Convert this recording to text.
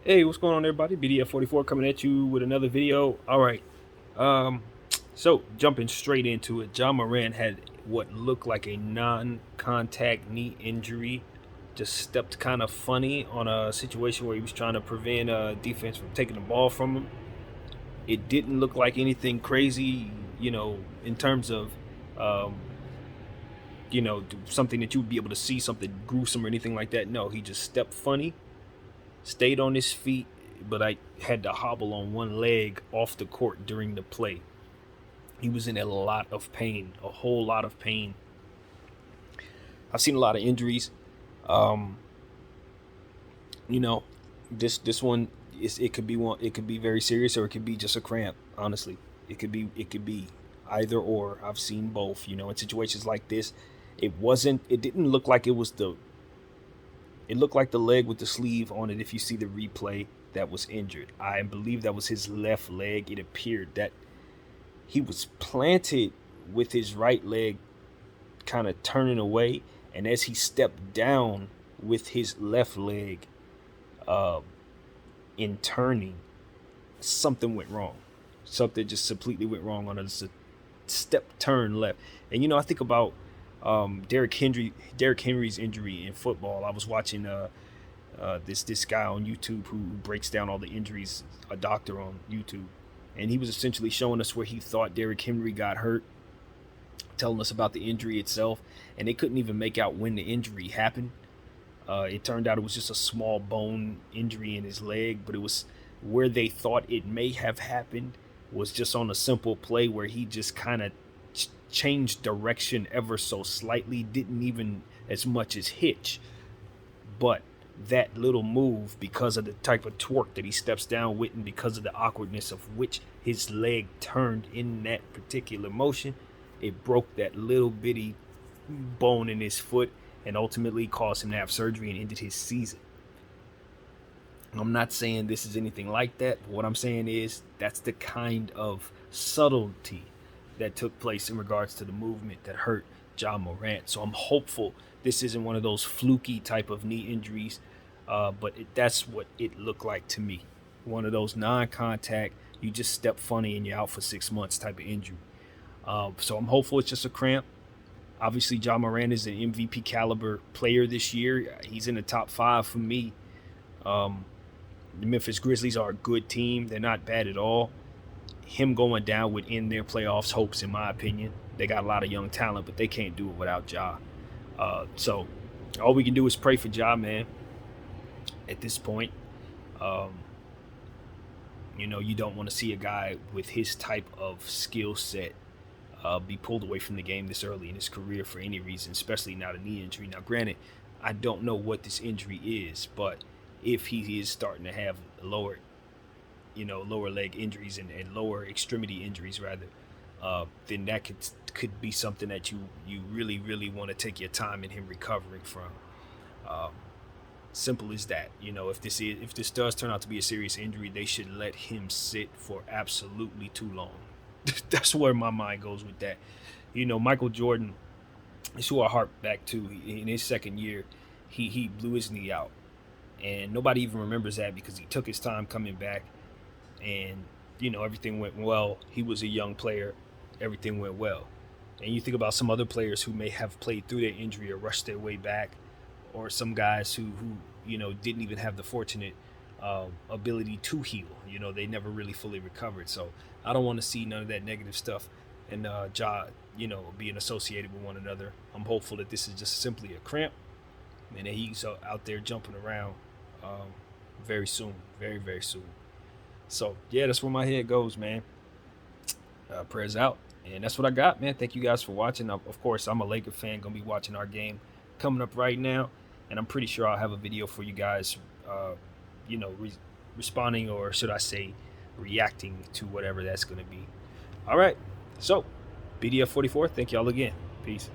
Hey, what's going on, everybody? BDF44 coming at you with another video. All right. Um, so jumping straight into it, John Morant had what looked like a non-contact knee injury. Just stepped kind of funny on a situation where he was trying to prevent defense from taking the ball from him. It didn't look like anything crazy, in terms of, um, something that you would be able to see, something gruesome or anything like that. No, he just stepped funny, stayed on his feet, but I had to hobble on one leg off the court during the play. He was in a lot of pain, a whole lot of pain. I've seen a lot of injuries. Um, you know, this one is it could be one, it could be very serious, or it could be just a cramp. Honestly, it could be either or. I've seen both. In situations like this, it didn't look like it was the it looked like the leg with the sleeve on it. If you see the replay, that was injured. I believe that was his left leg. It appeared that he was planted with his right leg kind of turning away, and as he stepped down with his left leg uh, in turning, something went wrong. Something just completely went wrong on a step turn left. And I think about Derrick Henry's injury in football. I was watching this guy on YouTube who breaks down all the injuries, a doctor on YouTube, and he was essentially showing us where he thought Derrick Henry got hurt, telling us about the injury itself, and they couldn't even make out when the injury happened. It turned out it was just a small bone injury in his leg, but it was where they thought it may have happened was just on a simple play where he just kind of changed direction ever so slightly, didn't even as much as hitch, but that little move, because of the type of torque that he steps down with and because of the awkwardness of which his leg turned in that particular motion, it broke that little bitty bone in his foot and ultimately caused him to have surgery and ended his season. I'm not saying this is anything like that, but what I'm saying is that's the kind of subtlety that took place in regards to the movement that hurt John Morant. So I'm hopeful this isn't one of those fluky type of knee injuries, but that's what it looked like to me. One of those non-contact, you just step funny and you're out for 6 months type of injury. So I'm hopeful it's just a cramp. Obviously, John Morant is an MVP caliber player this year. He's in the top 5 for me. Um, the Memphis Grizzlies are a good team. They're not bad at all. Him going down would end their playoffs hopes, in my opinion. They got a lot of young talent, but they can't do it without Ja. So all we can do is pray for Ja, man. At this point, um, you don't want to see a guy with his type of skill set be pulled away from the game this early in his career for any reason, especially now the knee injury. Now, granted, I don't know what this injury is, but if he is starting to have lower leg injuries and lower extremity injuries rather, then that could be something that you really really want to take your time in him recovering from. Um, Simple as that. If this does turn out to be a serious injury, they should let him sit for absolutely too long. That's where my mind goes with that. Michael Jordan is who I harp back to. In his second year, he blew his knee out, and nobody even remembers that because he took his time coming back, and everything went well. He was a young player, everything went well. And you think about some other players who may have played through their injury or rushed their way back, or some guys who didn't even have the fortunate ability to heal. They never really fully recovered. So I don't want to see none of that negative stuff and Ja, being associated with one another. I'm hopeful that this is just simply a cramp and that he's out there jumping around very soon, very very soon. So yeah, that's where my head goes, man. Prayers out, and that's what I got, man. Thank you guys for watching. Of course, I'm a Laker fan, gonna be watching our game coming up right now, and I'm pretty sure I'll have a video for you guys, responding, or should I say, reacting to whatever that's gonna be. All right, so BDF44. Thank y'all again. Peace.